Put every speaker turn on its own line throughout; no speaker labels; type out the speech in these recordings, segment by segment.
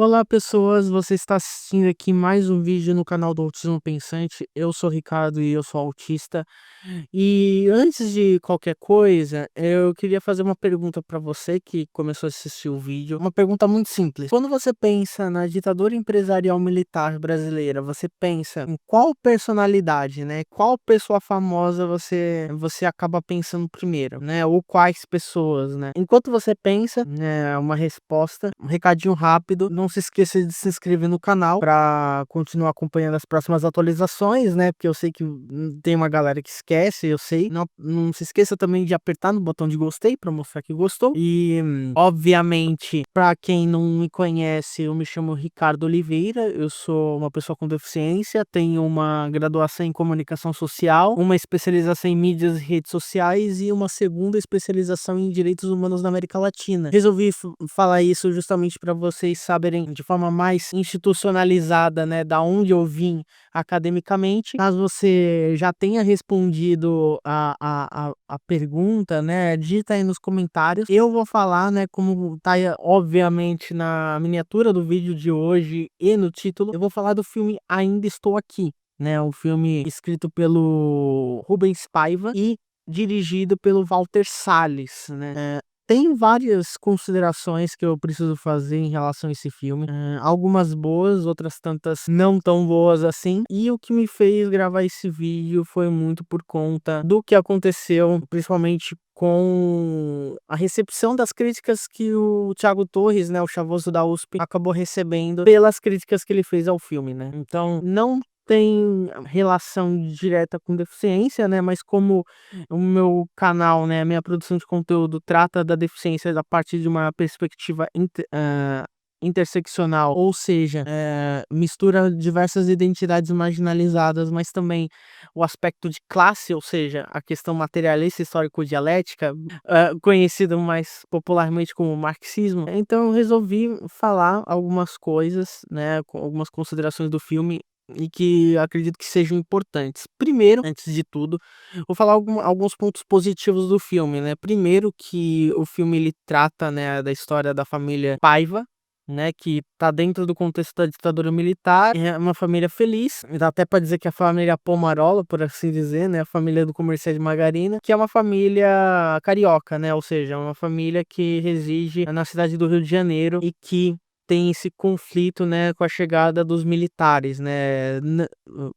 Olá pessoas, você está assistindo aqui mais um vídeo no canal do Autismo Pensante. Eu sou o Ricardo e eu sou autista. E antes de qualquer coisa, eu queria fazer uma pergunta para você que começou a assistir o vídeo. Uma pergunta muito simples. Quando você pensa na ditadura empresarial militar brasileira, você pensa em qual personalidade, né? Qual pessoa famosa você acaba pensando primeiro, né? Ou quais pessoas, né? Enquanto você pensa, né, uma resposta, um recadinho rápido. Não se esqueça de se inscrever no canal para continuar acompanhando as próximas atualizações, né? Porque eu sei que tem uma galera que esquece, eu sei. Não se esqueça também de apertar no botão de gostei para mostrar que gostou. E, obviamente, para quem não me conhece, eu me chamo Ricardo Oliveira, eu sou uma pessoa com deficiência, tenho uma graduação em comunicação social, uma especialização em mídias e redes sociais e uma segunda especialização em direitos humanos na América Latina. Resolvi falar isso justamente para vocês saberem de forma mais institucionalizada, né, da onde eu vim academicamente. Caso você já tenha respondido a pergunta, né, digita aí nos comentários. Eu vou falar, né, como tá obviamente na miniatura do vídeo de hoje e no título, eu vou falar do filme Ainda Estou Aqui, né, o filme escrito pelo Rubens Paiva e dirigido pelo Walter Salles, né. Tem várias considerações que eu preciso fazer em relação a esse filme, algumas boas, outras tantas não tão boas assim, e o que me fez gravar esse vídeo foi muito por conta do que aconteceu, principalmente com a recepção das críticas que o Thiago Torres, né, o Chavoso da USP, acabou recebendo pelas críticas que ele fez ao filme, né. Então, não tem relação direta com deficiência, né, mas como o meu canal, né, a minha produção de conteúdo trata da deficiência a partir de uma perspectiva interseccional, ou seja, mistura diversas identidades marginalizadas, mas também o aspecto de classe, ou seja, a questão materialista histórico-dialética, conhecido mais popularmente como marxismo. Então eu resolvi falar algumas coisas, né, com algumas considerações do filme e que acredito que sejam importantes. Primeiro, antes de tudo, vou falar alguns pontos positivos do filme, né? Primeiro que o filme ele trata, né, da história da família Paiva, né, que tá dentro do contexto da ditadura militar, é uma família feliz, dá até para dizer que é a família Pomarola, por assim dizer, né, a família do comerciante de margarina, que é uma família carioca, né, ou seja, uma família que reside na cidade do Rio de Janeiro e que tem esse conflito, né, com a chegada dos militares, né,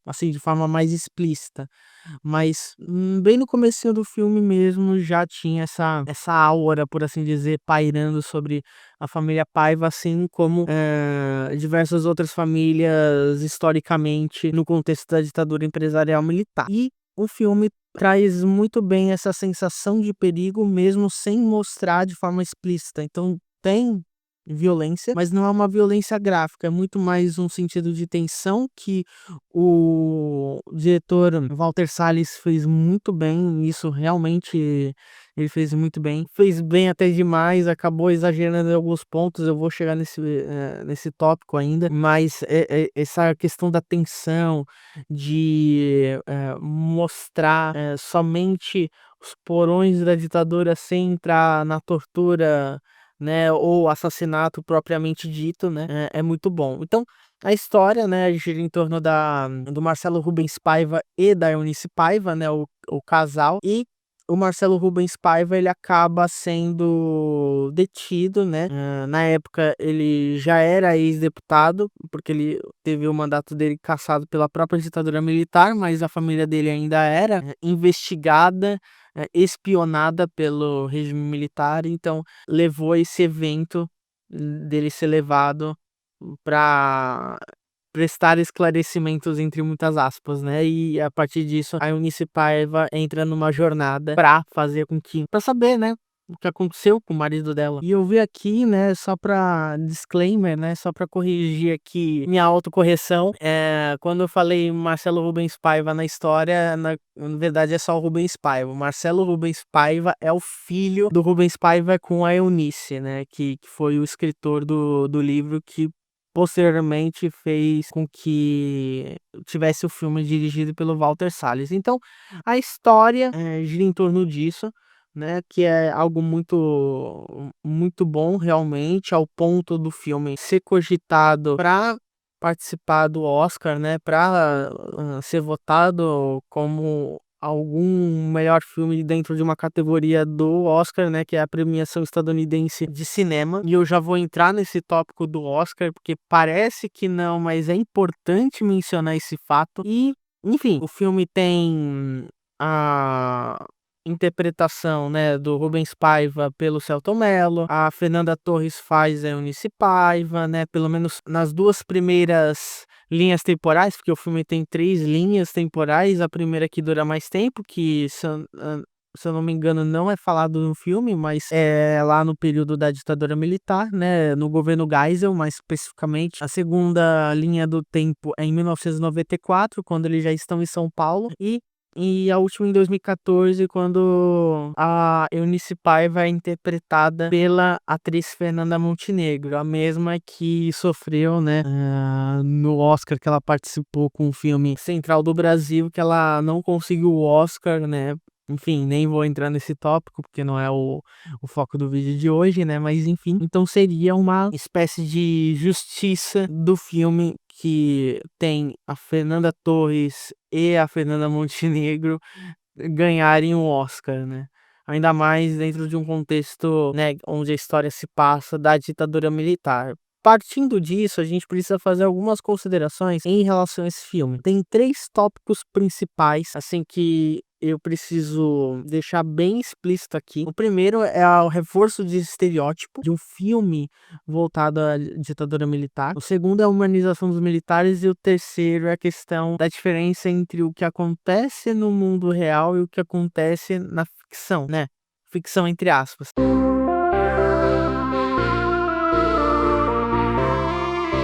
assim, de forma mais explícita. Mas, bem no comecinho do filme mesmo já tinha essa aura, por assim dizer, pairando sobre a família Paiva, assim como, diversas outras famílias historicamente no contexto da ditadura empresarial militar. E o filme traz muito bem essa sensação de perigo mesmo sem mostrar de forma explícita. Então tem violência, mas não é uma violência gráfica, é muito mais um sentido de tensão que o diretor Walter Salles fez muito bem, isso realmente ele fez muito bem. Fez bem até demais, acabou exagerando em alguns pontos, eu vou chegar nesse tópico ainda, mas essa questão da tensão, de mostrar somente os porões da ditadura sem entrar na tortura, né, ou assassinato propriamente dito, né, é muito bom. Então, a história, né, gira em torno do Marcelo Rubens Paiva e da Eunice Paiva, né, o casal, e o Marcelo Rubens Paiva, ele acaba sendo detido, né, na época ele já era ex-deputado, porque ele teve o mandato dele cassado pela própria ditadura militar, mas a família dele ainda era investigada, espionada pelo regime militar, então levou esse evento dele ser levado para prestar esclarecimentos entre muitas aspas, né, e a partir disso a Eunice Paiva entra numa jornada pra saber, né, o que aconteceu com o marido dela. E eu vi aqui, né, só pra disclaimer, né, só pra corrigir aqui minha autocorreção, quando eu falei Marcelo Rubens Paiva na história, na verdade é só o Rubens Paiva. O Marcelo Rubens Paiva é o filho do Rubens Paiva com a Eunice, né, que foi o escritor do livro que posteriormente fez com que tivesse o filme dirigido pelo Walter Salles. Então, a história gira em torno disso, né, que é algo muito bom realmente, ao ponto do filme ser cogitado para participar do Oscar, né, para ser votado como algum melhor filme dentro de uma categoria do Oscar, né, que é a premiação estadunidense de cinema. E eu já vou entrar nesse tópico do Oscar, porque parece que não, mas é importante mencionar esse fato. E, enfim, o filme tem a interpretação, né, do Rubens Paiva pelo Selton Mello, a Fernanda Torres faz a Eunice Paiva, né, pelo menos nas duas primeiras linhas temporais, porque o filme tem 3 linhas temporais, a primeira que dura mais tempo, que se eu não me engano não é falado no filme, mas é lá no período da ditadura militar, né, no governo Geisel, mais especificamente. A segunda linha do tempo é em 1994, quando eles já estão em São Paulo, e a última em 2014, quando a Eunice Paiva é interpretada pela atriz Fernanda Montenegro, a mesma que sofreu, né, no Oscar, que ela participou com o filme Central do Brasil, que ela não conseguiu o Oscar, né. Enfim, nem vou entrar nesse tópico, porque não é o foco do vídeo de hoje, né, mas enfim. Então seria uma espécie de justiça do filme, que tem a Fernanda Torres e a Fernanda Montenegro ganharem o Oscar, né. Ainda mais dentro de um contexto, né, onde a história se passa da ditadura militar. Partindo disso, a gente precisa fazer algumas considerações em relação a esse filme. Tem 3 tópicos principais, assim, que eu preciso deixar bem explícito aqui. O primeiro é o reforço de estereótipo de um filme voltado à ditadura militar. O segundo é a humanização dos militares, e o terceiro é a questão da diferença entre o que acontece no mundo real e o que acontece na ficção, né? Ficção entre aspas.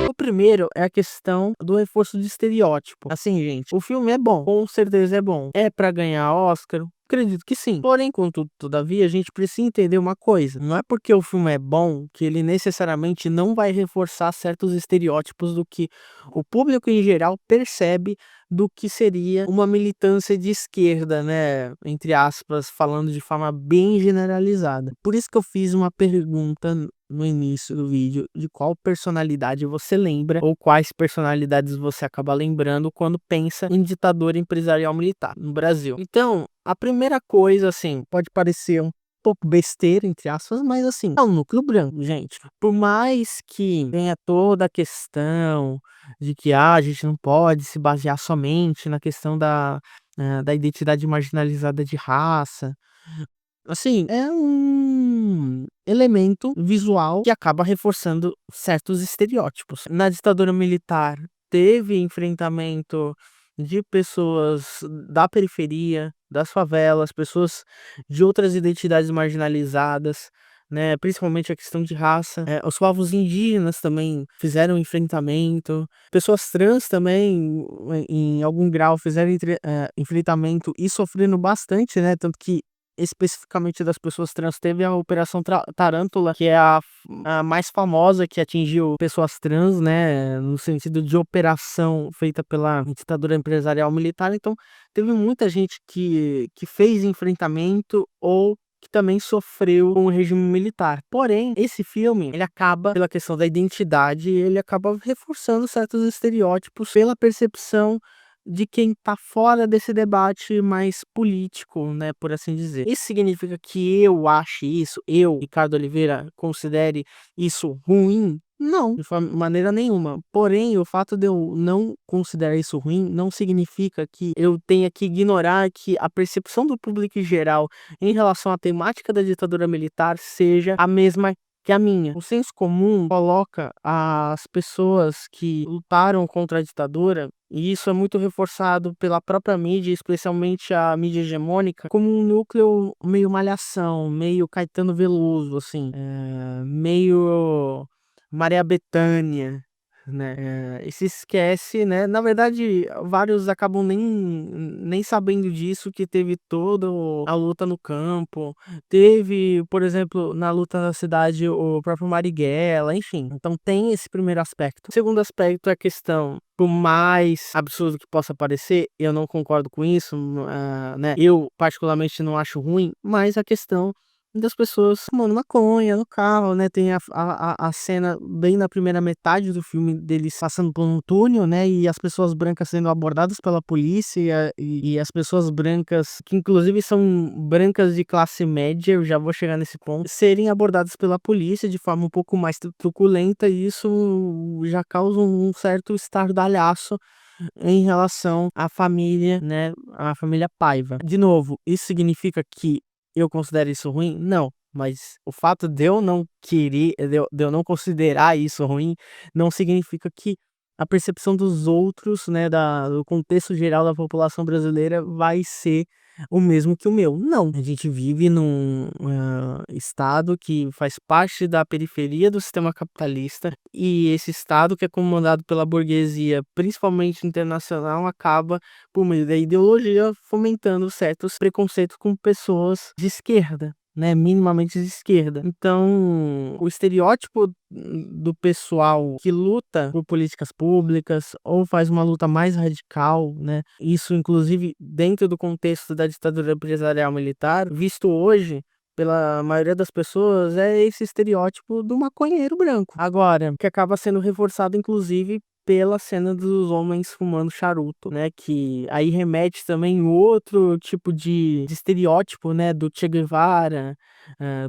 O primeiro é a questão do reforço de estereótipo. Assim, gente, o filme é bom, com certeza é bom. É pra ganhar Oscar? Acredito que sim. Porém, contudo, todavia, a gente precisa entender uma coisa. Não é porque o filme é bom que ele necessariamente não vai reforçar certos estereótipos do que o público em geral percebe do que seria uma militância de esquerda, né? Entre aspas, falando de forma bem generalizada. Por isso que eu fiz uma pergunta no início do vídeo de qual personalidade você lembra, ou quais personalidades você acaba lembrando quando pensa em ditadura empresarial militar no Brasil. Então, a primeira coisa, assim, pode parecer um pouco besteira, entre aspas, mas assim, é o núcleo branco, gente. Por mais que tenha toda a questão de que a gente não pode se basear somente na questão da identidade marginalizada de raça, assim, é um elemento visual que acaba reforçando certos estereótipos. Na ditadura militar, teve enfrentamento de pessoas da periferia, das favelas, pessoas de outras identidades marginalizadas, né, principalmente a questão de raça. Os povos indígenas também fizeram enfrentamento, pessoas trans também, em algum grau, fizeram enfrentamento e sofrendo bastante, né, tanto que especificamente das pessoas trans, teve a Operação Tarântula, que é a mais famosa, que atingiu pessoas trans, né, no sentido de operação feita pela ditadura empresarial militar. Então, teve muita gente que fez enfrentamento ou que também sofreu com o regime militar. Porém, esse filme, ele acaba, pela questão da identidade, ele acaba reforçando certos estereótipos pela percepção de quem tá fora desse debate mais político, né, por assim dizer. Isso significa que eu ache isso, eu, Ricardo Oliveira, considere isso ruim? Não, de maneira nenhuma. Porém, o fato de eu não considerar isso ruim não significa que eu tenha que ignorar que a percepção do público em geral em relação à temática da ditadura militar seja a mesma que a minha. O senso comum coloca as pessoas que lutaram contra a ditadura, e isso é muito reforçado pela própria mídia, especialmente a mídia hegemônica, como um núcleo meio Malhação, meio Caetano Veloso, assim, meio Maria Bethânia, né? E se esquece, né? Na verdade, vários acabam nem sabendo disso, que teve toda a luta no campo, teve, por exemplo, na luta na cidade, o próprio Marighella, enfim. Então tem esse primeiro aspecto. O segundo aspecto é a questão, por mais absurdo que possa parecer, eu não concordo com isso, né? Eu particularmente não acho ruim, mas a questão das pessoas fumando maconha no carro, né? Tem a cena bem na primeira metade do filme deles passando por um túnel, né? E as pessoas brancas sendo abordadas pela polícia e as pessoas brancas, que inclusive são brancas de classe média, eu já vou chegar nesse ponto, serem abordadas pela polícia de forma um pouco mais truculenta, e isso já causa um certo estardalhaço em relação à família, né, a família Paiva. De novo, isso significa que eu considero isso ruim? Não. Mas o fato de eu não querer, de eu não considerar isso ruim, não significa que a percepção dos outros, né, do contexto geral da população brasileira vai ser o mesmo que o meu. Não, a gente vive num estado que faz parte da periferia do sistema capitalista, e esse estado, que é comandado pela burguesia, principalmente internacional, acaba, por meio da ideologia, fomentando certos preconceitos com pessoas de esquerda, né, minimamente de esquerda. Então, o estereótipo do pessoal que luta por políticas públicas ou faz uma luta mais radical, né, isso inclusive dentro do contexto da ditadura empresarial militar, visto hoje pela maioria das pessoas, é esse estereótipo do maconheiro branco. Agora, que acaba sendo reforçado inclusive pela cena dos homens fumando charuto, né, que aí remete também em outro tipo de estereótipo, né, do Che Guevara,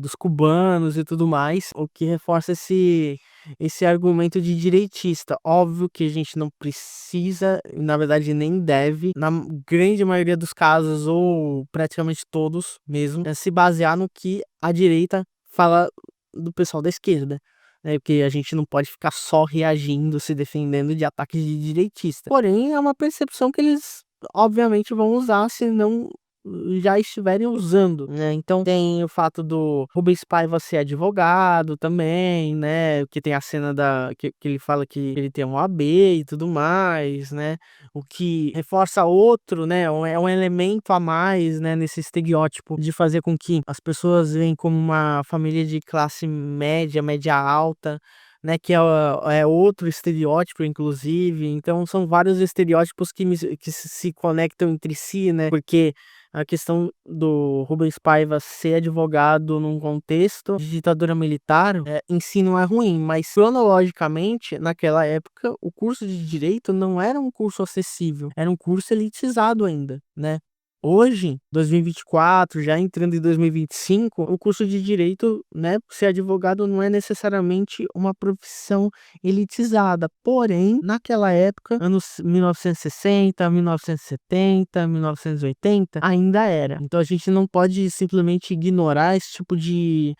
dos cubanos e tudo mais, o que reforça esse argumento de direitista. Óbvio que a gente não precisa, na verdade nem deve, na grande maioria dos casos, ou praticamente todos mesmo, se basear no que a direita fala do pessoal da esquerda, né? Porque a gente não pode ficar só reagindo, se defendendo de ataques de direitista. Porém, é uma percepção que eles obviamente vão usar, se não já estiverem usando, né? Então tem o fato do Rubens Paiva ser advogado também, né? Que tem a cena que ele fala que ele tem um AB e tudo mais, né? O que reforça outro, né? É um elemento a mais, né? Nesse estereótipo de fazer com que as pessoas veem como uma família de classe média, média alta, né, que é outro estereótipo, inclusive. Então são vários estereótipos que se conectam entre si, né? Porque a questão do Rubens Paiva ser advogado num contexto de ditadura militar, em si não é ruim, mas cronologicamente, naquela época, o curso de direito não era um curso acessível, era um curso elitizado ainda, né? Hoje, 2024, já entrando em 2025, o curso de direito, né, ser advogado não é necessariamente uma profissão elitizada. Porém, naquela época, anos 1960, 1970, 1980, ainda era. Então a gente não pode simplesmente ignorar esse tipo de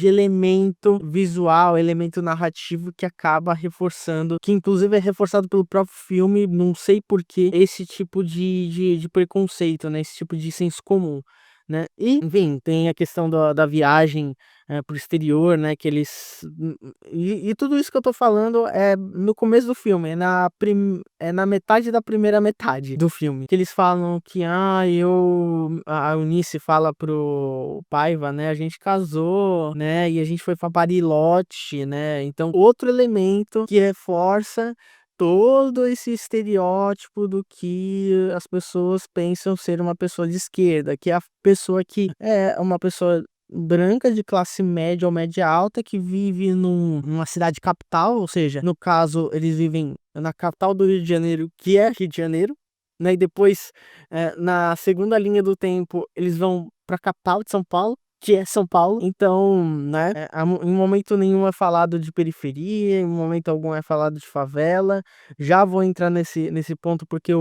elemento visual, elemento narrativo, que acaba reforçando, que inclusive é reforçado pelo próprio filme, não sei por que, esse tipo de preconceito, né? Esse tipo de senso comum, né? E, enfim, tem a questão da viagem pro exterior, né? Que eles. E tudo isso que eu tô falando é no começo do filme, é na metade da primeira metade do filme. Que eles falam que, a Eunice fala pro Paiva, né? A gente casou, né? E a gente foi pra Bariloche, né? Então, outro elemento que reforça todo esse estereótipo do que as pessoas pensam ser uma pessoa de esquerda, que é a pessoa que é uma pessoa branca de classe média ou média alta, que vive numa cidade capital, ou seja, no caso eles vivem na capital do Rio de Janeiro, que é Rio de Janeiro, né? E depois, na segunda linha do tempo, eles vão para a capital de São Paulo, que é São Paulo. Então, né, em momento nenhum é falado de periferia, em momento algum é falado de favela. Já vou entrar nesse ponto porque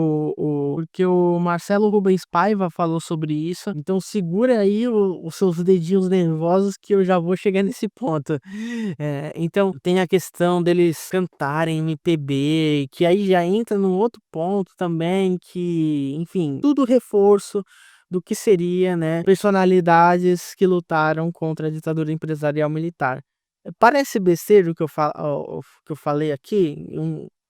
porque o Marcelo Rubens Paiva falou sobre isso. Então segura aí os seus dedinhos nervosos, que eu já vou chegar nesse ponto. Então tem a questão deles cantarem MPB, que aí já entra num outro ponto também, que, enfim, tudo reforço do que seria, né, personalidades que lutaram contra a ditadura empresarial militar. Parece besteira o que eu falei aqui,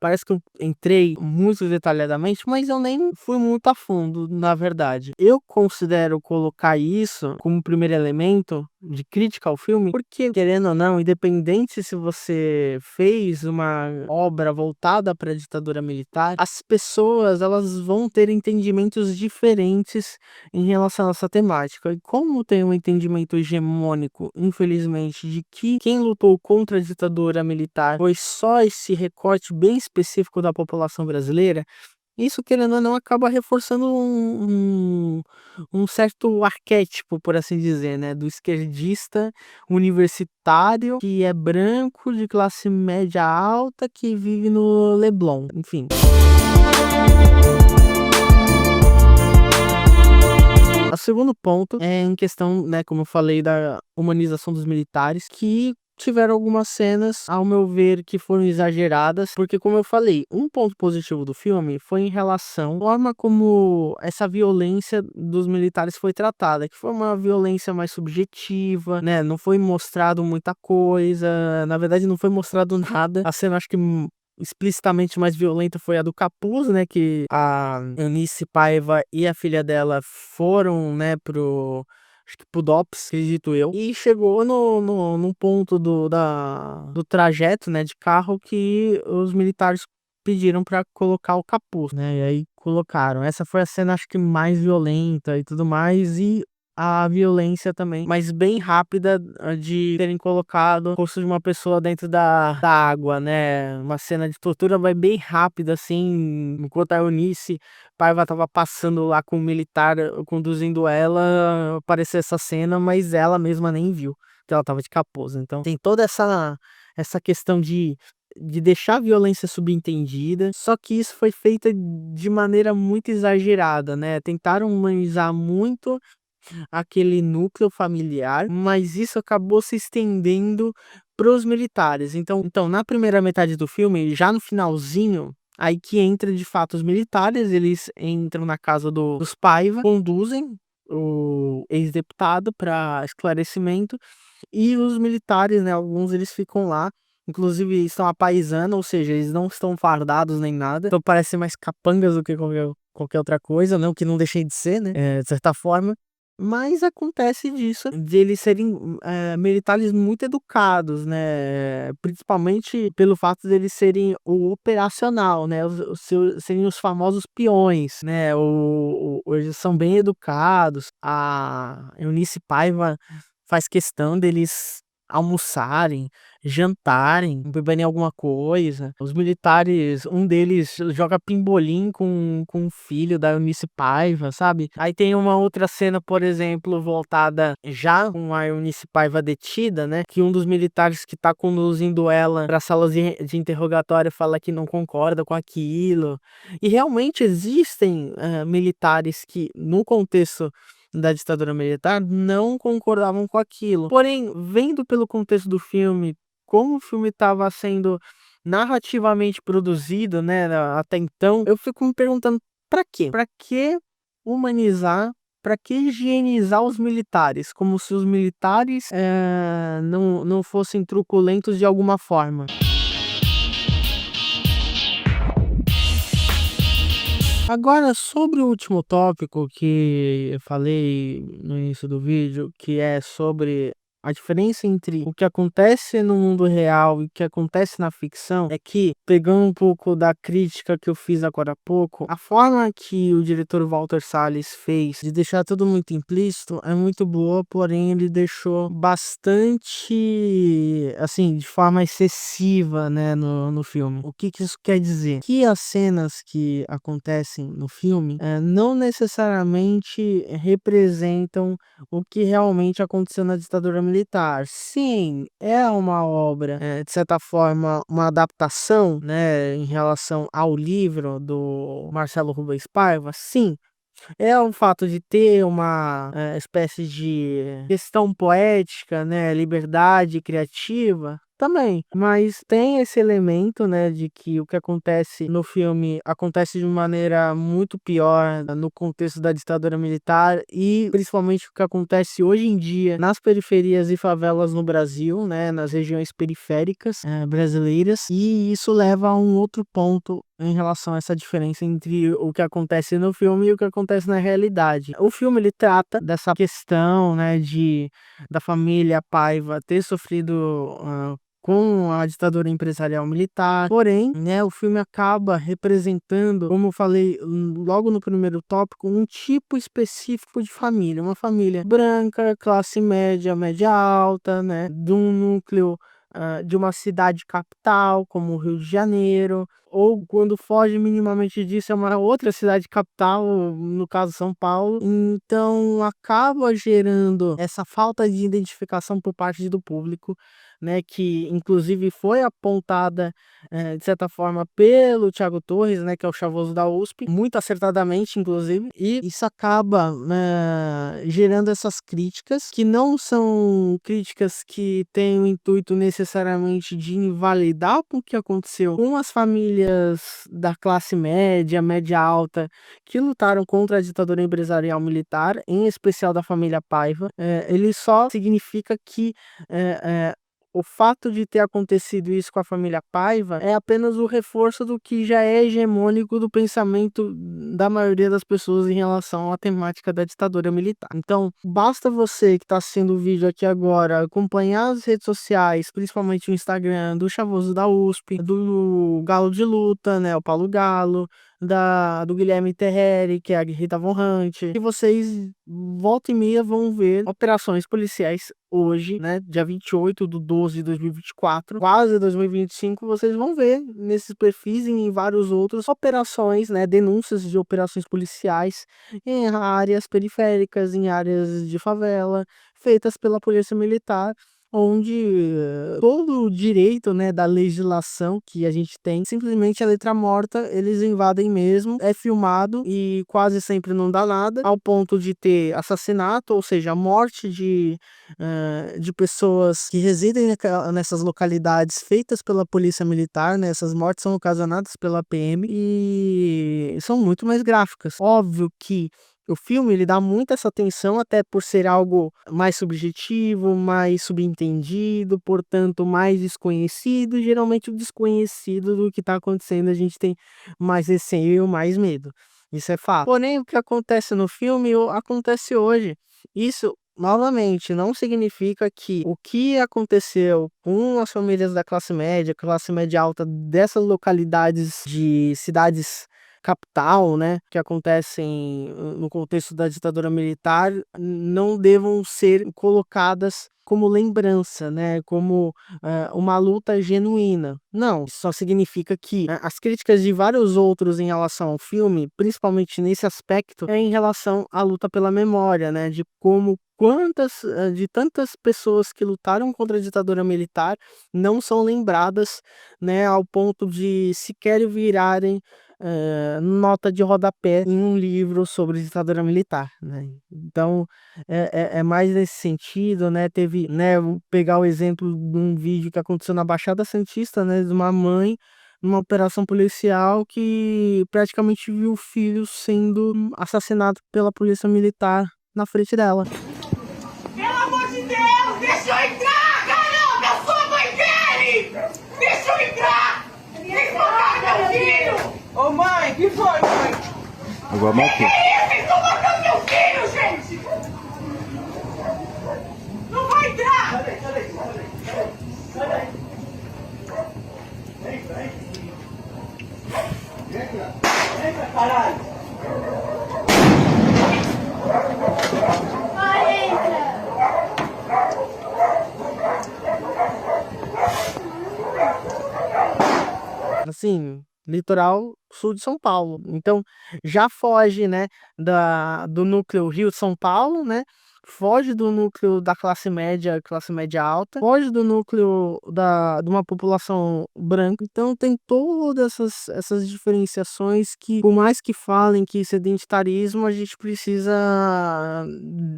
Parece que eu entrei muito detalhadamente, mas eu nem fui muito a fundo, na verdade. Eu considero colocar isso como primeiro elemento de crítica ao filme, porque, querendo ou não, independente se você fez uma obra voltada para a ditadura militar, as pessoas elas vão ter entendimentos diferentes em relação a essa temática. E como tem um entendimento hegemônico, infelizmente, de que quem lutou contra a ditadura militar foi só esse recorte bem específico da população brasileira, isso, querendo ou não, acaba reforçando um certo arquétipo, por assim dizer, né, do esquerdista universitário que é branco, de classe média alta, que vive no Leblon, enfim. O segundo ponto é em questão, né, como eu falei, da humanização dos militares, que tiveram algumas cenas, ao meu ver, que foram exageradas, porque, como eu falei, um ponto positivo do filme foi em relação à forma como essa violência dos militares foi tratada, que foi uma violência mais subjetiva, né, não foi mostrado muita coisa, na verdade não foi mostrado nada. A cena, acho que explicitamente mais violenta foi a do Capuz, né, que a Eunice Paiva e a filha dela foram, né, acho que pro DOPS, acredito eu, e chegou num ponto do trajeto, né, de carro, que os militares pediram pra colocar o capuz, né, e aí colocaram. Essa foi a cena, acho que mais violenta e tudo mais, e a violência também, mas bem rápida, de terem colocado o rosto de uma pessoa dentro da água, né, uma cena de tortura, vai bem rápida, assim, enquanto a Eunice Paiva tava passando lá com o militar, conduzindo ela, apareceu essa cena, mas ela mesma nem viu, que ela tava de capuz. Então tem toda essa questão de deixar a violência subentendida, só que isso foi feita de maneira muito exagerada, né, tentaram humanizar muito aquele núcleo familiar, mas isso acabou se estendendo para os militares. Então, na primeira metade do filme, já no finalzinho, aí que entra de fato os militares, eles entram na casa dos Paiva, conduzem o ex-deputado para esclarecimento, e os militares, né, alguns eles ficam lá. Inclusive estão à paisana, ou seja, eles não estão fardados nem nada, então parecem mais capangas do que qualquer outra coisa, não que não deixem de ser, né, de certa forma. Mas acontece disso, de eles serem militares muito educados, né? Principalmente pelo fato de eles serem o operacional, né? Serem os famosos peões, né? Eles são bem educados. A Eunice Paiva faz questão deles almoçarem, jantarem, beberem alguma coisa. Os militares, um deles joga pimbolim com o filho da Eunice Paiva, sabe? Aí tem uma outra cena, por exemplo, voltada já com a Eunice Paiva detida, né? Que um dos militares que tá conduzindo ela para salas de interrogatório fala que não concorda com aquilo. E realmente existem militares que, no contexto da ditadura militar, não concordavam com aquilo. Porém, vendo pelo contexto do filme, como o filme estava sendo narrativamente produzido, né, até então, eu fico me perguntando pra quê? Pra que humanizar, pra que higienizar os militares? Como se os militares não fossem truculentos de alguma forma. Agora, sobre o último tópico que eu falei no início do vídeo, que é sobre a diferença entre o que acontece no mundo real e o que acontece na ficção, é que, pegando um pouco da crítica que eu fiz agora há pouco, a forma que o diretor Walter Salles fez de deixar tudo muito implícito é muito boa, porém ele deixou bastante, assim, de forma excessiva, né, no filme. O que isso quer dizer? Que as cenas que acontecem no filme não necessariamente representam o que realmente aconteceu na ditadura militar. Sim, é uma obra, de certa forma, uma adaptação, né, em relação ao livro do Marcelo Rubens Paiva. Sim, é o fato de ter uma espécie de questão poética, né, liberdade criativa. também. Mas tem esse elemento, né, de que o que acontece no filme acontece de maneira muito pior no contexto da ditadura militar e principalmente o que acontece hoje em dia nas periferias e favelas no Brasil, né, nas regiões periféricas brasileiras. E isso leva a um outro ponto em relação a essa diferença entre o que acontece no filme e o que acontece na realidade. O filme ele trata dessa questão, né, da família Paiva ter sofrido com a ditadura empresarial militar. Porém, né, o filme acaba representando, como eu falei logo no primeiro tópico, um tipo específico de família, uma família branca, classe média, média alta, né, de um núcleo de uma cidade capital, como o Rio de Janeiro, ou quando foge minimamente disso, é uma outra cidade capital, no caso São Paulo. Então acaba gerando essa falta de identificação por parte do público, né, que inclusive foi apontada de certa forma pelo Thiago Torres, né, que é o Chavoso da USP, muito acertadamente inclusive, e isso acaba gerando essas críticas, que não são críticas que têm o intuito necessariamente de invalidar o que aconteceu com as famílias da classe média, média alta, que lutaram contra a ditadura empresarial militar, em especial da família Paiva. Ele só significa que o fato de ter acontecido isso com a família Paiva é apenas o reforço do que já é hegemônico do pensamento da maioria das pessoas em relação à temática da ditadura militar. Então, basta você que está assistindo o vídeo aqui agora acompanhar as redes sociais, principalmente o Instagram do Chavoso da USP, do Galo de Luta, né, o Paulo Galo, do Guilherme Terreri, que é a Rita Von Hunt, e vocês volta e meia vão ver operações policiais hoje, né, dia 28/12/2024, quase 2025, vocês vão ver nesses perfis e em vários outros operações, né, denúncias de operações policiais em áreas periféricas, em áreas de favela, feitas pela Polícia Militar, onde todo o direito, né, da legislação que a gente tem, simplesmente a letra morta, eles invadem mesmo, é filmado e quase sempre não dá nada, ao ponto de ter assassinato, ou seja, a morte de pessoas que residem nessas localidades feitas pela Polícia Militar, né? Essas mortes são ocasionadas pela PM e são muito mais gráficas. Óbvio que o filme ele dá muito essa atenção, até por ser algo mais subjetivo, mais subentendido, portanto mais desconhecido. Geralmente o desconhecido do que está acontecendo a gente tem mais receio, mais medo. Isso é fato. Porém, o que acontece no filme acontece hoje. Isso, novamente, não significa que o que aconteceu com as famílias da classe média alta dessas localidades de cidades capital, né, que acontecem no contexto da ditadura militar, não devam ser colocadas como lembrança, né, como uma luta genuína. Não, isso só significa que as críticas de vários outros em relação ao filme, principalmente nesse aspecto, é em relação à luta pela memória, né, de como de tantas pessoas que lutaram contra a ditadura militar não são lembradas, né, ao ponto de sequer virarem nota de rodapé em um livro sobre ditadura militar, né? Então é mais nesse sentido, né? Teve, né? Vou pegar o exemplo de um vídeo que aconteceu na Baixada Santista, né? De uma mãe numa operação policial que praticamente viu o filho sendo assassinado pela polícia militar na frente dela.
Pelo amor de Deus, deixa eu entrar, caramba, eu sou a mãe dele! Deixa eu entrar! Vocês mataram meu filho!
Ô mãe, que foi, mãe?
Agora matou.
Que é isso? Vocês estão matando meu filho, gente! Não vai entrar!
Sai daí. Vem pra caralho.
Assim, litoral sul de São Paulo. Então, já foge, né, do núcleo Rio-São Paulo, né? Foge do núcleo da classe média alta, foge do núcleo de uma população branca. Então, tem todas essas diferenciações que, por mais que falem que isso é identitarismo, a gente precisa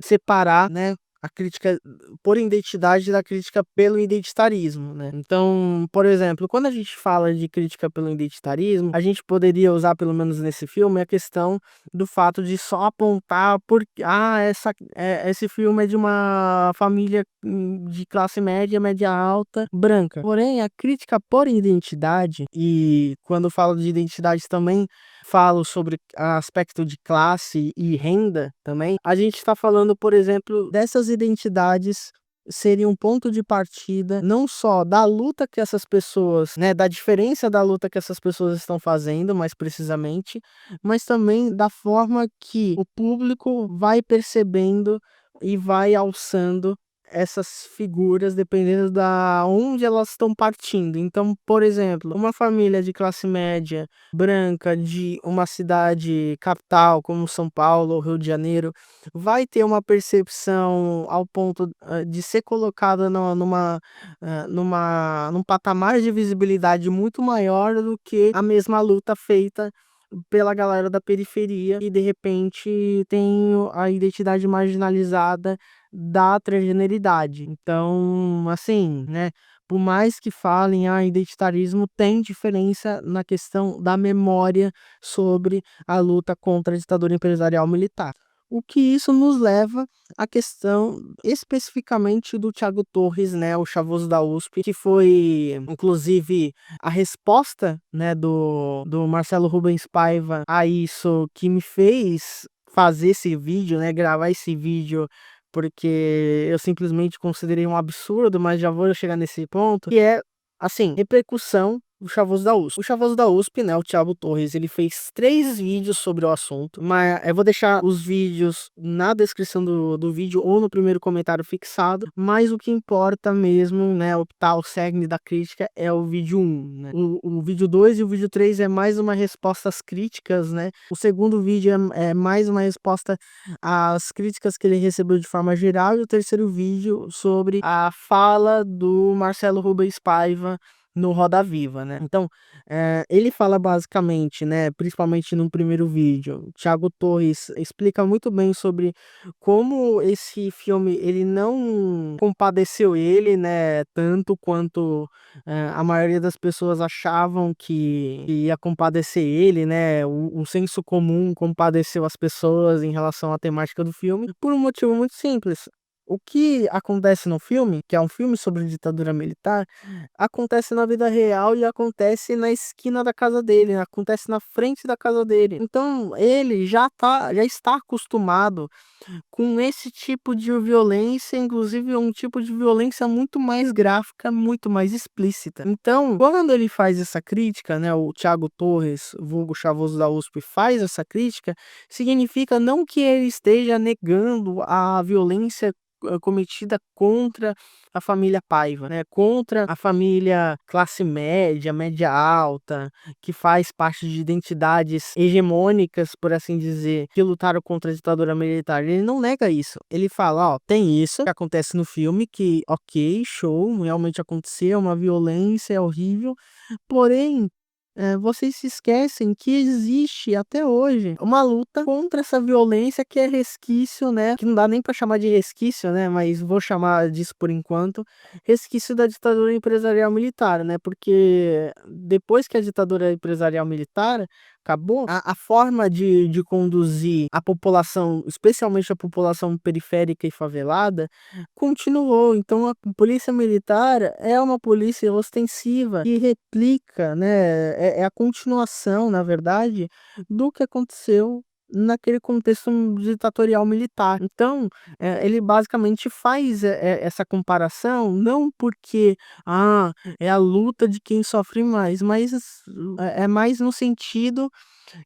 separar, né? a crítica por identidade da crítica pelo identitarismo, né. Então, por exemplo, quando a gente fala de crítica pelo identitarismo, a gente poderia usar, pelo menos nesse filme, a questão do fato de só apontar esse filme é de uma família, de classe média, média alta, branca. Porém, a crítica por identidade, e quando eu falo de identidade também falo sobre aspecto de classe e renda também, a gente está falando, por exemplo, dessas identidades serem um ponto de partida não só da luta que essas pessoas, né, da diferença da luta que essas pessoas estão fazendo, mais precisamente, mas também da forma que o público vai percebendo e vai alçando essas figuras dependendo da onde elas estão partindo. Então, por exemplo, uma família de classe média branca de uma cidade capital como São Paulo ou Rio de Janeiro vai ter uma percepção ao ponto, de ser colocada num patamar de visibilidade muito maior do que a mesma luta feita pela galera da periferia e de repente tem a identidade marginalizada da transgeneridade. Então, assim, né, por mais que falem, identitarismo tem diferença na questão da memória sobre a luta contra a ditadura empresarial militar. O que isso nos leva à questão especificamente do Thiago Torres, né, o Chavoso da USP, que foi inclusive a resposta, né, do Marcelo Rubens Paiva a isso que me fez fazer esse vídeo, né, gravar esse vídeo, porque eu simplesmente considerei um absurdo, mas já vou chegar nesse ponto, que é, assim, repercussão do Chavoso da USP. O Chavoso da USP, né, o Thiago Torres, ele fez 3 vídeos sobre o assunto, mas eu vou deixar os vídeos na descrição do vídeo ou no primeiro comentário fixado, mas o que importa mesmo, né, o cerne da crítica é o vídeo 1, né. O vídeo 2 e o vídeo 3 é mais uma resposta às críticas, né. O segundo vídeo é mais uma resposta às críticas que ele recebeu de forma geral, e o terceiro vídeo sobre a fala do Marcelo Rubens Paiva no Roda Viva, né. Então, ele fala basicamente, né, principalmente no primeiro vídeo, o Thiago Torres explica muito bem sobre como esse filme ele não compadeceu ele, né, tanto quanto, a maioria das pessoas achavam que ia compadecer ele, né, o senso comum compadeceu as pessoas em relação à temática do filme, por um motivo muito simples. O que acontece no filme, que é um filme sobre ditadura militar, acontece na vida real e acontece na esquina da casa dele, acontece na frente da casa dele. Então ele já está acostumado com esse tipo de violência, inclusive um tipo de violência muito mais gráfica, muito mais explícita. Então, quando ele faz essa crítica, né, o Thiago Torres, vulgo Chavoso da USP, faz essa crítica, significa não que ele esteja negando a violência cometida contra a família Paiva, né, contra a família classe média, média alta, que faz parte de identidades hegemônicas, por assim dizer, que lutaram contra a ditadura militar. Ele não nega isso. Ele fala, ó, tem isso que acontece no filme, que ok, show, realmente aconteceu, uma violência horrível, porém vocês se esquecem que existe até hoje uma luta contra essa violência que é resquício, né, que não dá nem para chamar de resquício, né, mas vou chamar disso por enquanto, resquício da ditadura empresarial militar, né, porque depois que a ditadura empresarial militar acabou, a forma de conduzir a população, especialmente a população periférica e favelada, continuou. Então a polícia militar é uma polícia ostensiva que replica, né, é a continuação, na verdade, do que aconteceu naquele contexto ditatorial militar. Então, ele basicamente faz essa comparação não porque, é a luta de quem sofre mais, mas é mais no sentido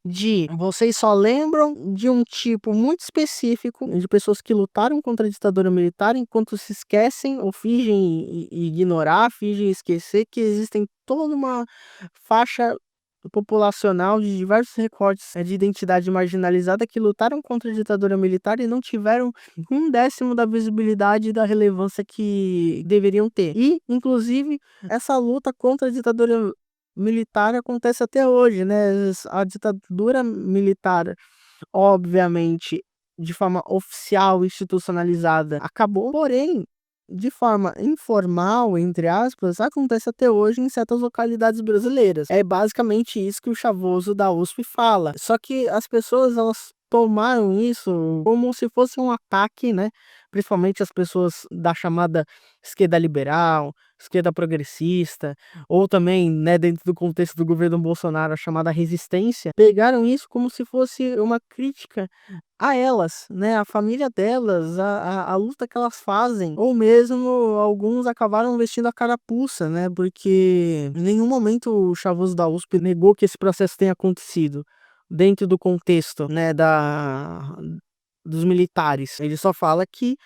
de vocês só lembram de um tipo muito específico de pessoas que lutaram contra a ditadura militar, enquanto se esquecem ou fingem ignorar, fingem esquecer que existem toda uma faixa populacional de diversos recortes, de identidade marginalizada que lutaram contra a ditadura militar e não tiveram 1/10 da visibilidade e da relevância que deveriam ter. E, inclusive, essa luta contra a ditadura militar acontece até hoje, né? A ditadura militar, obviamente, de forma oficial, institucionalizada, acabou, porém, de forma informal, entre aspas, acontece até hoje em certas localidades brasileiras. É basicamente isso que o Chavoso da USP fala. Só que as pessoas, elas tomaram isso como se fosse um ataque, né? Principalmente as pessoas da chamada esquerda liberal, esquerda progressista, ou também, né, dentro do contexto do governo Bolsonaro, a chamada resistência, pegaram isso como se fosse uma crítica a elas, né, a família delas, a luta que elas fazem, ou mesmo alguns acabaram vestindo a carapuça, né, porque em nenhum momento o Chavoso da USP negou que esse processo tenha acontecido dentro do contexto, né, dos militares. Ele só fala que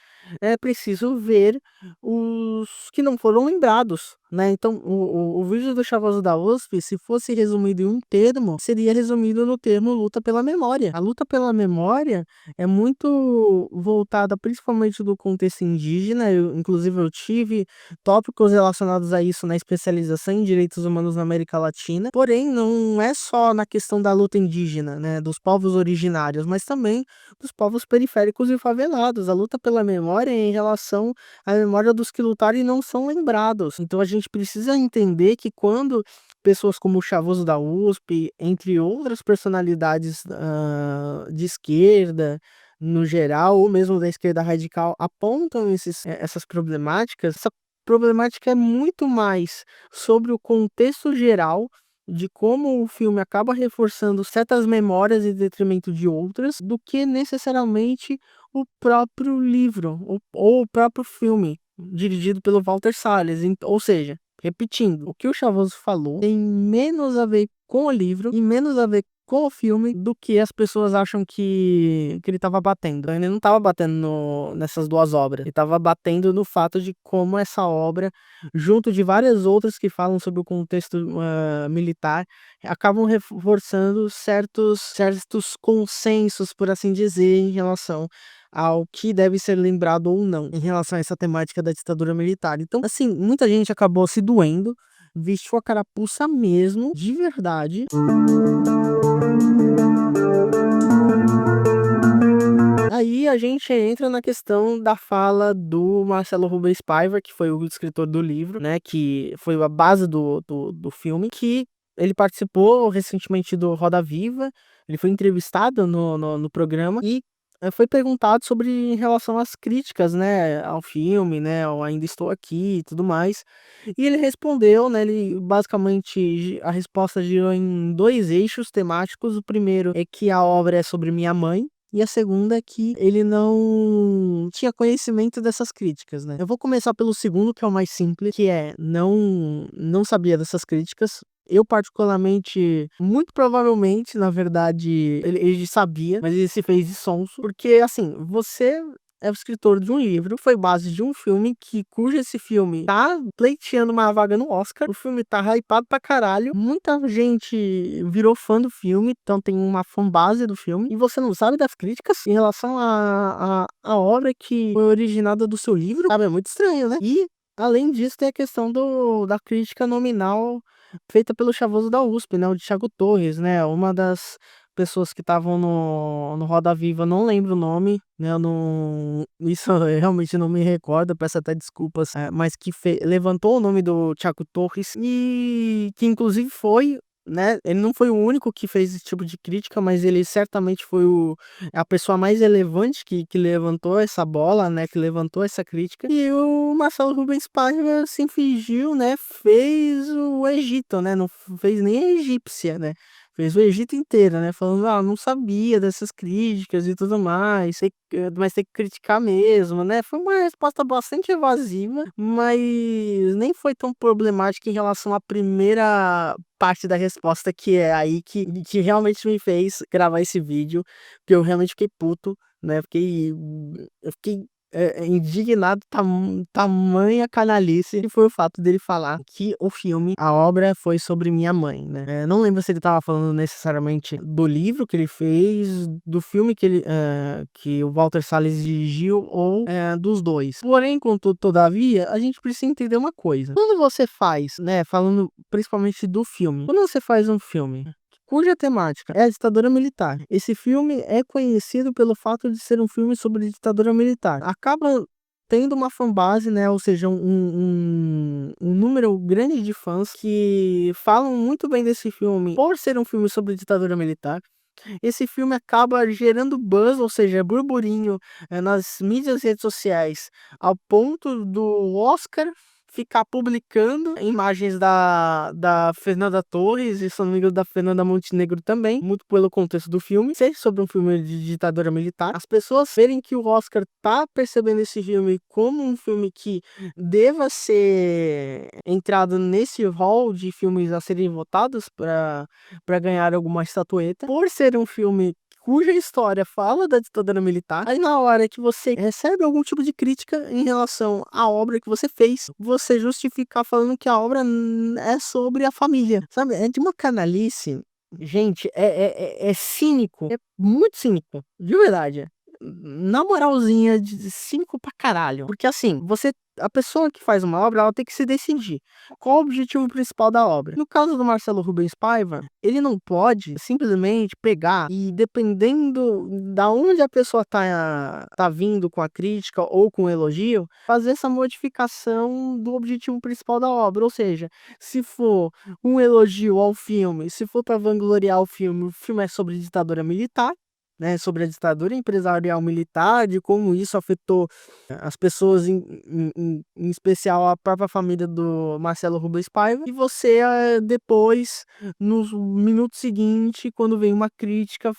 é preciso ver os que não foram lembrados, né? Então, o vídeo do Chavoso da USP, se fosse resumido em um termo, seria resumido no termo luta pela memória. A luta pela memória é muito voltada principalmente do contexto indígena. Inclusive, eu tive tópicos relacionados a isso na especialização em direitos humanos na América Latina. Porém, não é só na questão da luta indígena, né, dos povos originários, mas também dos povos periféricos e favelados. A luta pela memória é em relação à memória dos que lutaram e não são lembrados. Então a gente precisa entender que quando pessoas como o Chavoso da USP, entre outras personalidades de esquerda, no geral, ou mesmo da esquerda radical, apontam essas problemáticas, essa problemática é muito mais sobre o contexto geral de como o filme acaba reforçando certas memórias em detrimento de outras, do que necessariamente o próprio livro ou o próprio filme, dirigido pelo Walter Salles. Ou seja, repetindo, o que o Chavoso falou tem menos a ver com o livro e menos a ver com o filme do que as pessoas acham que ele estava batendo. Ele não estava batendo nessas duas obras, ele estava batendo no fato de como essa obra, junto de várias outras que falam sobre o contexto militar, acabam reforçando certos consensos, por assim dizer, em relação ao que deve ser lembrado ou não em relação a essa temática da ditadura militar. Então, assim, muita gente acabou se doendo, vestiu a carapuça mesmo, de verdade. Aí a gente entra na questão da fala do Marcelo Rubens Paiva, que foi o escritor do livro, né, que foi a base do filme, que ele participou recentemente do Roda Viva, ele foi entrevistado no programa e foi perguntado sobre em relação às críticas, né, ao filme, né, ao Ainda Estou Aqui e tudo mais. E ele respondeu, né, ele basicamente a resposta girou em dois eixos temáticos. O primeiro é que a obra é sobre minha mãe, e a segunda é que ele não tinha conhecimento dessas críticas, né. Eu vou começar pelo segundo, que é o mais simples, que é não sabia dessas críticas. Eu particularmente, muito provavelmente, na verdade, ele sabia, mas ele se fez de sonso, porque assim, você é o escritor de um livro, foi base de um filme cujo esse filme tá pleiteando uma vaga no Oscar, o filme tá hypado pra caralho, muita gente virou fã do filme, então tem uma fanbase do filme, e você não sabe das críticas em relação à obra que foi originada do seu livro, sabe? É muito estranho, né? E, além disso, tem a questão da crítica nominal feita pelo Chavoso da USP, né, o Thiago Torres, né, uma das pessoas que estavam no Roda Viva, não lembro o nome, né, eu não, isso eu realmente não me recordo, peço até desculpas, mas que levantou o nome do Thiago Torres e que inclusive foi, né, ele não foi o único que fez esse tipo de crítica, mas ele certamente foi a pessoa mais relevante que levantou essa bola, né, que levantou essa crítica. E o Marcelo Rubens Paiva se fingiu, né, fez o Egito, né, não fez nem a egípcia, né, fez o Egito inteiro, né, falando, não sabia dessas críticas e tudo mais, mas tem que criticar mesmo, né, foi uma resposta bastante evasiva, mas nem foi tão problemática em relação à primeira parte da resposta, que é aí que realmente me fez gravar esse vídeo, porque eu realmente fiquei puto, né, eu fiquei indignado, tamanha canalice, que foi o fato dele falar que o filme, a obra foi sobre minha mãe, né. Não lembro se ele tava falando necessariamente do livro que ele fez, do filme que o Walter Salles dirigiu, ou dos dois. Porém, contudo, todavia, a gente precisa entender uma coisa. Quando você faz, né, falando principalmente do filme, quando você faz um filme cuja temática é a ditadura militar. Esse filme é conhecido pelo fato de ser um filme sobre ditadura militar. Acaba tendo uma fanbase, né, ou seja, um número grande de fãs que falam muito bem desse filme por ser um filme sobre ditadura militar. Esse filme acaba gerando buzz, ou seja, burburinho, nas mídias e redes sociais, ao ponto do Oscar ficar publicando imagens da Fernanda Torres e, se eu não me engano, da Fernanda Montenegro também, muito pelo contexto do filme, ser sobre um filme de ditadura militar. As pessoas verem que o Oscar tá percebendo esse filme como um filme que deva ser entrado nesse hall de filmes a serem votados para ganhar alguma estatueta, por ser um filme cuja história fala da ditadura militar. Aí na hora que você recebe algum tipo de crítica em relação à obra que você fez, você justificar falando que a obra é sobre a família, sabe? É de uma canalice, gente, é cínico, é muito cínico, de verdade. Na moralzinha, de cínico pra caralho. Porque assim, a pessoa que faz uma obra, ela tem que se decidir qual o objetivo principal da obra. No caso do Marcelo Rubens Paiva, ele não pode simplesmente pegar e, dependendo da onde a pessoa tá vindo com a crítica ou com o elogio, fazer essa modificação do objetivo principal da obra. Ou seja, se for um elogio ao filme, se for para vangloriar o filme é sobre ditadura militar, né, sobre a ditadura empresarial militar, de como isso afetou as pessoas, em especial a própria família do Marcelo Rubens Paiva. E você, depois, nos minutos seguintes, quando vem uma crítica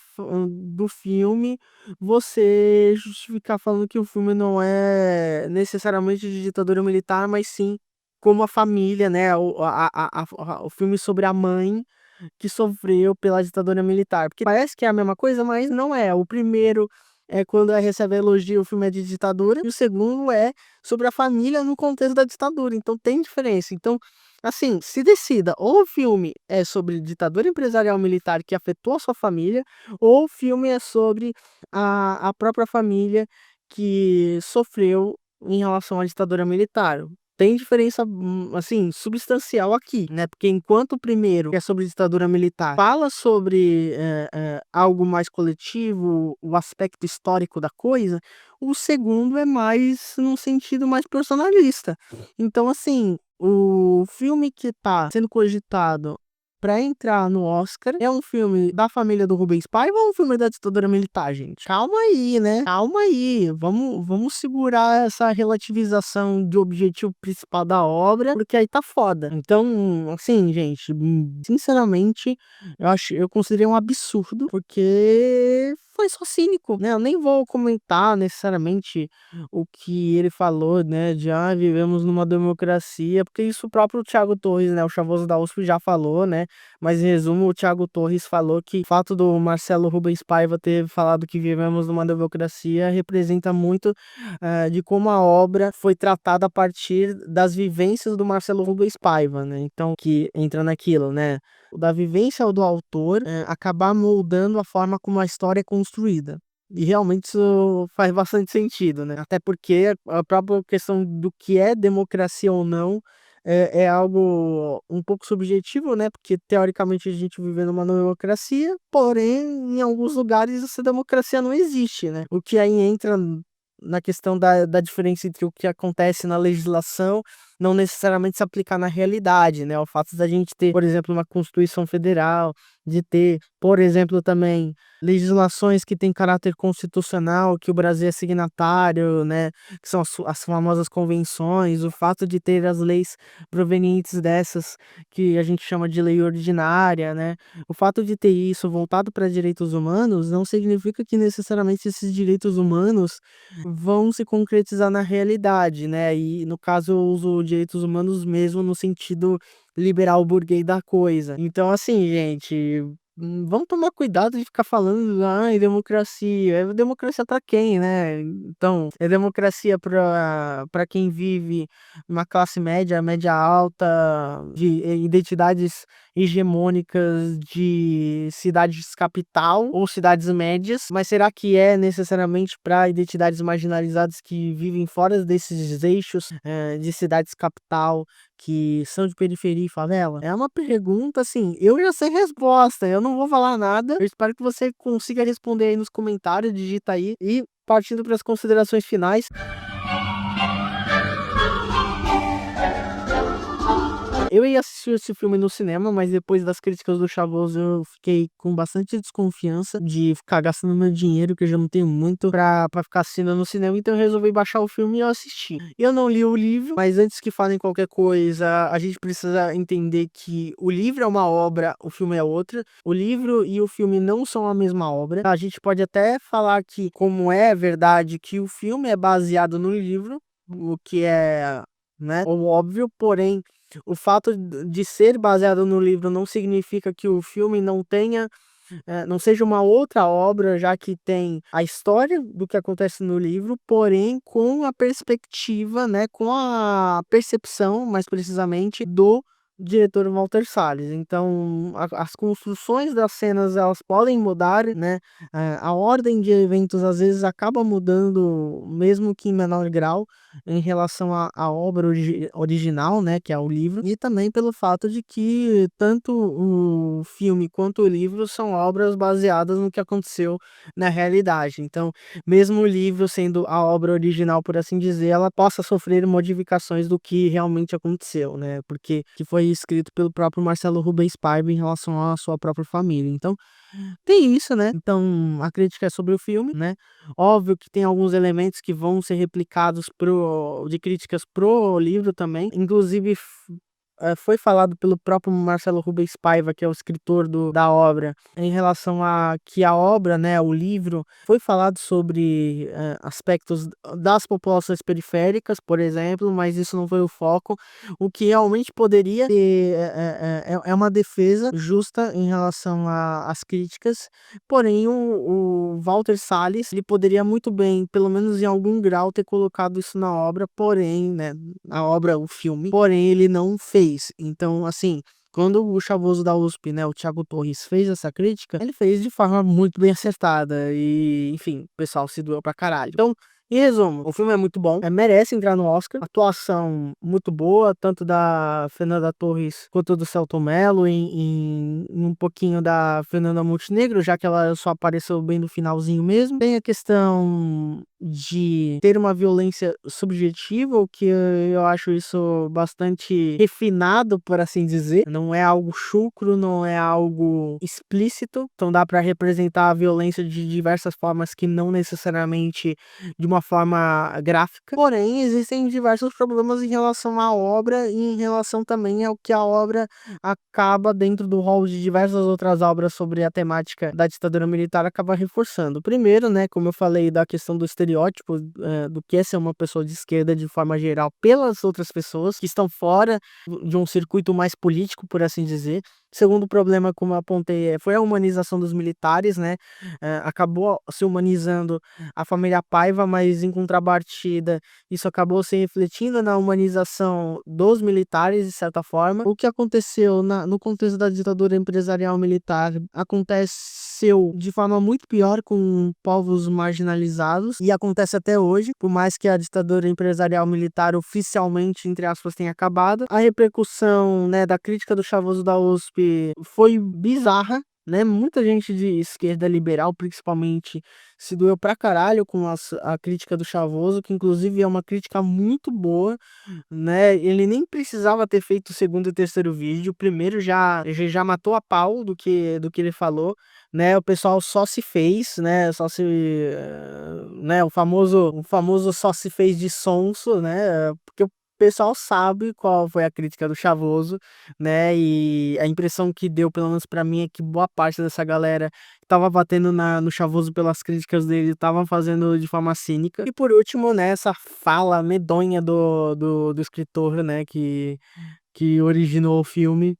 do filme, você justificar falando que o filme não é necessariamente de ditadura militar, mas sim como a família, né, o filme sobre a mãe que sofreu pela ditadura militar. Porque parece que é a mesma coisa, mas não é. O primeiro é quando ela recebe elogio, o filme é de ditadura, e o segundo é sobre a família no contexto da ditadura. Então tem diferença. Então, assim, se decida, ou o filme é sobre ditadura empresarial militar que afetou a sua família, ou o filme é sobre a própria família que sofreu em relação à ditadura militar. Tem diferença, assim, substancial aqui, né? Porque enquanto o primeiro, que é sobre ditadura militar, fala sobre algo mais coletivo, o aspecto histórico da coisa, o segundo é mais num sentido mais personalista. Então, assim, o filme que tá sendo cogitado pra entrar no Oscar é um filme da família do Rubens Paiva ou um filme da ditadura militar, gente? Calma aí, né? Calma aí. Vamos segurar essa relativização do objetivo principal da obra, porque aí tá foda. Então, assim, gente, sinceramente, eu considerei um absurdo, porque foi só cínico, né? Eu nem vou comentar necessariamente o que ele falou, né, de vivemos numa democracia, porque isso o próprio Thiago Torres, né, o Chavoso da USP já falou, né, mas em resumo o Thiago Torres falou que o fato do Marcelo Rubens Paiva ter falado que vivemos numa democracia representa muito de como a obra foi tratada a partir das vivências do Marcelo Rubens Paiva, né, então que entra naquilo, né, da vivência do autor acabar moldando a forma como a história é construída. E realmente isso faz bastante sentido, né? Até porque a própria questão do que é democracia ou não é algo um pouco subjetivo, né? Porque teoricamente a gente vive numa democracia, porém em alguns lugares essa democracia não existe, né? O que aí entra na questão da diferença entre o que acontece na legislação não necessariamente se aplicar na realidade, né? O fato da gente ter, por exemplo, uma Constituição Federal, de ter, por exemplo, também legislações que têm caráter constitucional, que o Brasil é signatário, né? Que são as famosas convenções, o fato de ter as leis provenientes dessas, que a gente chama de lei ordinária, né? O fato de ter isso voltado para direitos humanos não significa que necessariamente esses direitos humanos vão se concretizar na realidade, né? E no caso eu uso direitos humanos mesmo no sentido liberal burguês da coisa. Então, assim, gente, vamos tomar cuidado de ficar falando, democracia. É democracia pra quem, né? Então, é democracia pra quem vive uma classe média, média alta, de identidades hegemônicas de cidades capital ou cidades médias, mas será que é necessariamente para identidades marginalizadas que vivem fora desses eixos de cidades capital, que são de periferia e favela? É uma pergunta, assim, eu já sei a resposta, eu não vou falar nada. Eu espero que você consiga responder aí nos comentários, digita aí. E partindo para as considerações finais, eu ia assistir esse filme no cinema, mas depois das críticas do Chavoso eu fiquei com bastante desconfiança de ficar gastando meu dinheiro, que eu já não tenho muito pra ficar assistindo no cinema, então eu resolvi baixar o filme e eu assisti. Eu não li o livro, mas antes que falem qualquer coisa, a gente precisa entender que o livro é uma obra, o filme é outra. O livro e o filme não são a mesma obra. A gente pode até falar que, como é verdade, que o filme é baseado no livro, o que é, né, o óbvio, porém o fato de ser baseado no livro não significa que o filme não tenha, não seja uma outra obra, já que tem a história do que acontece no livro, porém com a perspectiva, né, com a percepção, mais precisamente, do diretor Walter Salles. Então, as construções das cenas elas podem mudar, né? A ordem de eventos às vezes acaba mudando, mesmo que em menor grau, em relação à obra original, né, que é o livro, e também pelo fato de que tanto o filme quanto o livro são obras baseadas no que aconteceu na realidade. Então, mesmo o livro sendo a obra original, por assim dizer, ela possa sofrer modificações do que realmente aconteceu, né? Porque que foi escrito pelo próprio Marcelo Rubens Paiva em relação à sua própria família. Então, tem isso, né? Então, a crítica é sobre o filme, né? Óbvio que tem alguns elementos que vão ser replicados de críticas pro livro também. Inclusive, foi falado pelo próprio Marcelo Rubens Paiva, que é o escritor da obra, em relação a que a obra, né, o livro, foi falado sobre aspectos das populações periféricas, por exemplo, mas isso não foi o foco. O que realmente poderia ter é uma defesa justa em relação às críticas, porém o Walter Salles, ele poderia muito bem, pelo menos em algum grau, ter colocado isso na obra, porém, né, a obra, o filme, porém ele não fez. Então, assim, quando o Chavoso da USP, né, o Thiago Torres, fez essa crítica, ele fez de forma muito bem acertada e, enfim, o pessoal se doeu pra caralho. Então, em resumo, o filme é muito bom, merece entrar no Oscar, atuação muito boa, tanto da Fernanda Torres quanto do Selton Mello, em um pouquinho da Fernanda Montenegro, já que ela só apareceu bem no finalzinho mesmo. Tem a questão de ter uma violência subjetiva, o que eu acho isso bastante refinado, por assim dizer. Não é algo chucro, não é algo explícito, então dá para representar a violência de diversas formas que não necessariamente de uma forma gráfica. Porém, existem diversos problemas em relação à obra e em relação também ao que a obra acaba dentro do rol de diversas outras obras sobre a temática da ditadura militar acaba reforçando. Primeiro, né, como eu falei, da questão do estereótipo do que é ser uma pessoa de esquerda de forma geral pelas outras pessoas que estão fora de um circuito mais político, por assim dizer. Segundo problema, como eu apontei, foi a humanização dos militares, né? Acabou se humanizando a família Paiva, mas em contrapartida, isso acabou se refletindo na humanização dos militares, de certa forma. O que aconteceu no contexto da ditadura empresarial militar aconteceu de forma muito pior com povos marginalizados e acontece até hoje, por mais que a ditadura empresarial militar oficialmente, entre aspas, tenha acabado. A repercussão, né, da crítica do Chavoso da USP foi bizarra, né? Muita gente de esquerda liberal, principalmente, se doeu pra caralho com a crítica do Chavoso, que inclusive é uma crítica muito boa, né? Ele nem precisava ter feito o segundo e terceiro vídeo, o primeiro já matou a pau do que ele falou, né? O pessoal só se fez, né? Né? O famoso só se fez de sonso, né? Porque o pessoal sabe qual foi a crítica do Chavoso, né? E a impressão que deu, pelo menos pra mim, é que boa parte dessa galera que tava batendo no Chavoso pelas críticas dele tava fazendo de forma cínica. E por último, né, essa fala medonha do escritor, né, que originou o filme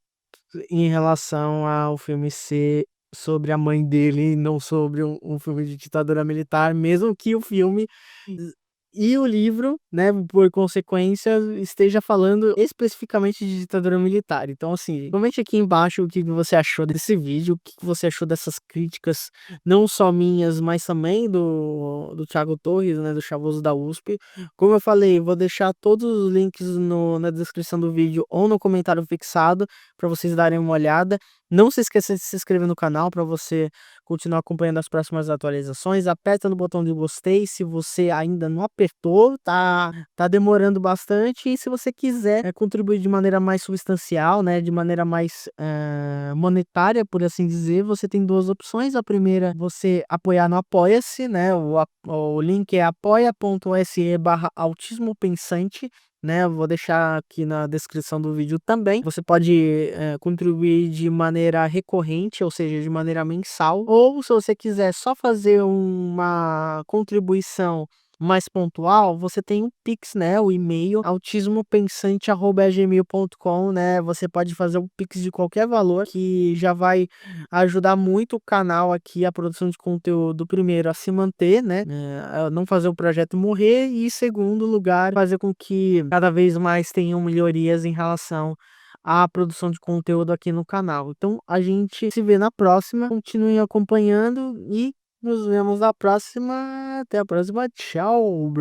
em relação ao filme ser sobre a mãe dele e não sobre um filme de ditadura militar, mesmo que o filme e o livro, né, por consequência, esteja falando especificamente de ditadura militar. Então, assim, comente aqui embaixo o que você achou desse vídeo, o que você achou dessas críticas, não só minhas, mas também do Thiago Torres, né, do Chavoso da USP. Como eu falei, vou deixar todos os links na descrição do vídeo ou no comentário fixado para vocês darem uma olhada. Não se esqueça de se inscrever no canal para você continuar acompanhando as próximas atualizações. Aperta no botão de gostei se você ainda não apertou, tá demorando bastante. E se você quiser contribuir de maneira mais substancial, né, de maneira mais monetária, por assim dizer, você tem duas opções. A primeira, você apoiar no Apoia-se, né, o link é apoia.se/autismopensante. Né, eu vou deixar aqui na descrição do vídeo também. Você pode contribuir de maneira recorrente, ou seja, de maneira mensal, ou se você quiser só fazer uma contribuição mais pontual, você tem o Pix, né, o e-mail autismopensante@gmail.com, né? Você pode fazer o Pix de qualquer valor, que já vai ajudar muito o canal aqui, a produção de conteúdo, primeiro, a se manter, né, a não fazer o projeto morrer, e segundo lugar, fazer com que cada vez mais tenham melhorias em relação à produção de conteúdo aqui no canal. Então a gente se vê na próxima, continuem acompanhando e nos vemos na próxima. Até a próxima. Tchau.